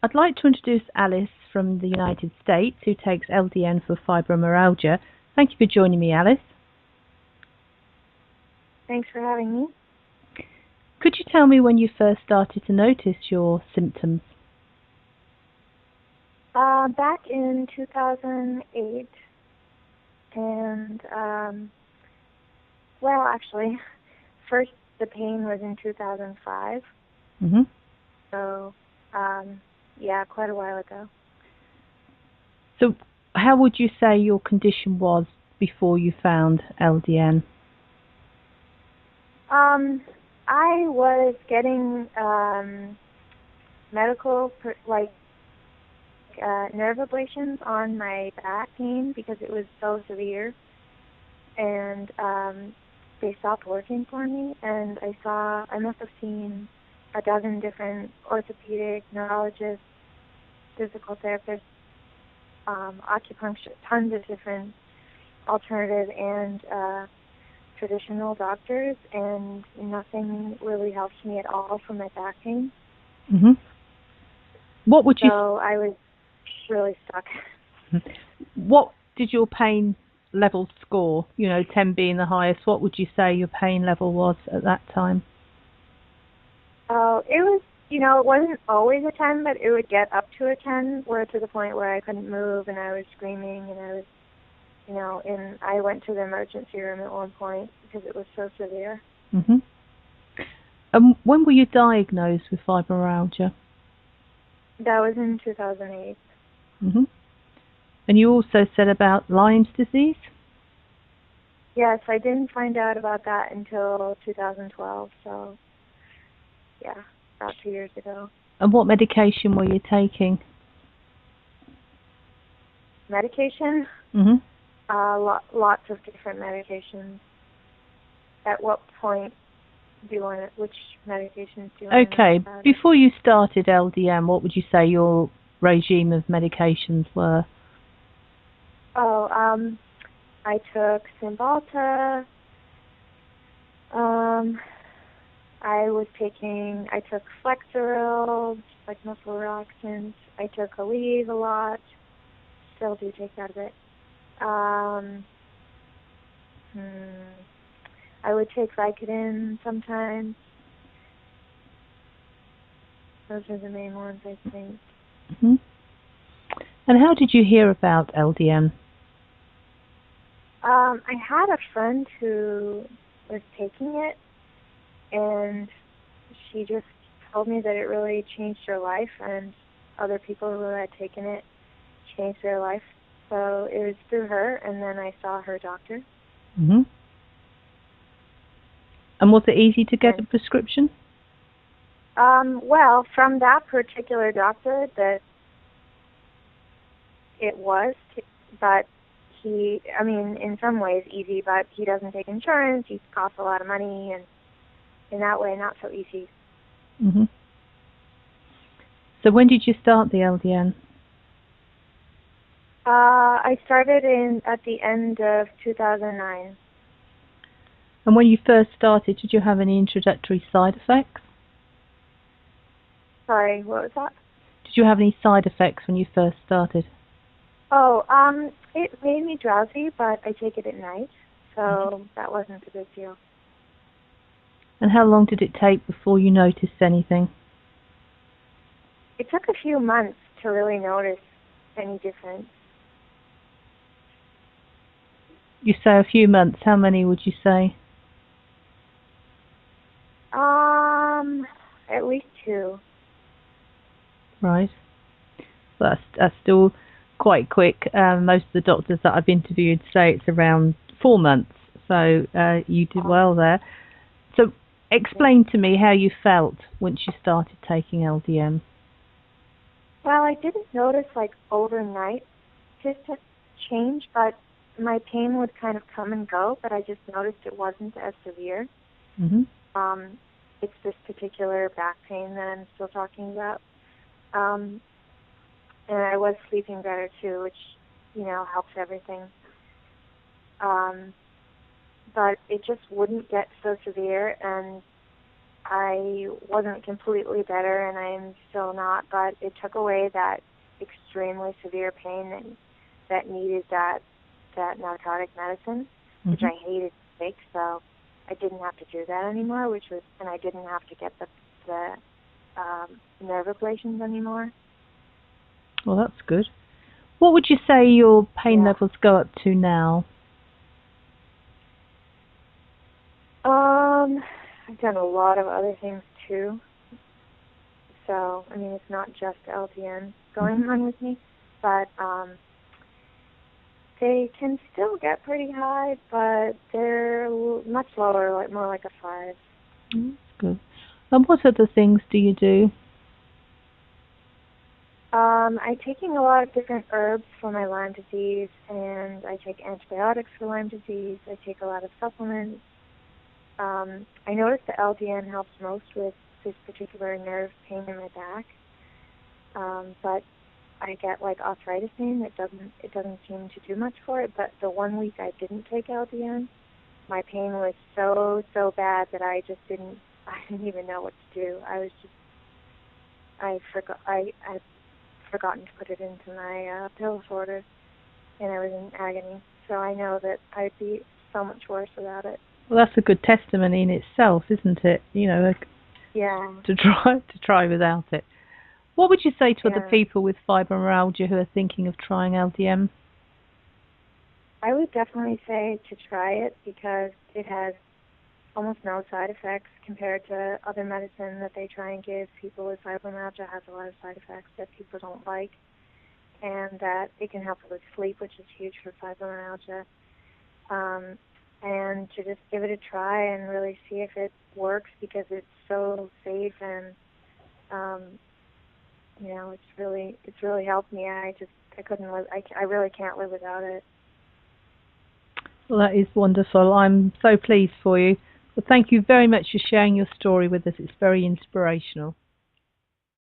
I'd like to introduce Alice from the United States, who takes LDN for fibromyalgia. Thank you for joining me, Alice. Thanks for having me. Could you tell me when you first started to notice your symptoms? Back in 2008, and, well, actually, first the pain was in 2005. Mm-hmm. So, yeah, quite a while ago. So how would you say your condition was before you found LDN? I was getting medical, nerve ablations on my back pain because it was so severe, and they stopped working for me, and I must have seen a dozen different orthopedic, neurologists, physical therapists, acupuncture, tons of different alternative and traditional doctors, and nothing really helped me at all for my back pain. Mm-hmm. What would you? So I was really stuck. What did your pain level score? 10 being the highest. What would you say your pain level was at that time? Oh, it was, it wasn't always a 10, but it would get up to a 10, where to the point where I couldn't move and I was screaming and I was, and I went to the emergency room at one point because it was so severe. Mm-hmm. When were you diagnosed with fibromyalgia? That was in 2008. Mm-hmm. And you also said about Lyme's disease? Yes, I didn't find out about that until 2012, so yeah, about 2 years ago. And what medication were you taking? Medication? Mm-hmm. Lots of different medications. At what point do you want which medications do you want to know about? Before you started LDN, what would you say your regime of medications were? Oh, I took Cymbalta. I took Flexeril, like muscle relaxant. I took Aleve a lot. Still do take that a bit. I would take Vicodin sometimes. Those are the main ones, I think. Mm-hmm. And how did you hear about LDN? I had a friend who was taking it, and she just told me that it really changed her life, and other people who had taken it changed their life. So it was through her, and then I saw her doctor. Mm-hmm. And was it easy to get a prescription? Well, from that particular doctor, that it was, but in some ways easy, but he doesn't take insurance, he costs a lot of money, and in that way, not so easy. Mm-hmm. So when did you start the LDN? I started at the end of 2009. And when you first started, did you have any introductory side effects? Sorry, what was that? Did you have any side effects when you first started? Oh, it made me drowsy, but I take it at night, so that wasn't a big deal. And how long did it take before you noticed anything? It took a few months to really notice any difference. You say a few months. How many would you say? At least 2. Right. That's still quite quick. Most of the doctors that I've interviewed say it's around 4 months. So you did well there. So explain to me how you felt once you started taking LDN. Well, I didn't notice overnight just a change, but my pain would kind of come and go, but I just noticed it wasn't as severe. Mm-hmm. It's this particular back pain that I'm still talking about. And I was sleeping better too, which, helps everything. But it just wouldn't get so severe, and I wasn't completely better, and I'm still not, but it took away that extremely severe pain that needed that narcotic medicine, which I hated to take, so I didn't have to do that anymore, and I didn't have to get the nerve ablations anymore. Well, that's good. What would you say your pain levels go up to now? I've done a lot of other things too. So, I mean, it's not just LDN going on with me, but they can still get pretty high, but they're much lower, like more like a 5. That's good. And what other things do you do? I'm taking a lot of different herbs for my Lyme disease, and I take antibiotics for Lyme disease. I take a lot of supplements. I noticed the LDN helps most with this particular nerve pain in my back, but I get like arthritis pain that doesn't seem to do much for it. But the 1 week I didn't take LDN, my pain was so bad that I didn't even know what to do. I'd forgotten to put it into my pill sorter, and I was in agony. So I know that I'd be so much worse without it. Well, that's a good testimony in itself, isn't it? You know, to try without it. What would you say to other people with fibromyalgia who are thinking of trying LDN? I would definitely say to try it because it has almost no side effects compared to other medicine that they try and give people with fibromyalgia. It has a lot of side effects that people don't like, and that it can help with sleep, which is huge for fibromyalgia. And to just give it a try and really see if it works because it's so safe and you know, it's really helped me. I couldn't live. I really can't live without it. Well, that is wonderful. I'm so pleased for you. Well, thank you very much for sharing your story with us. It's very inspirational.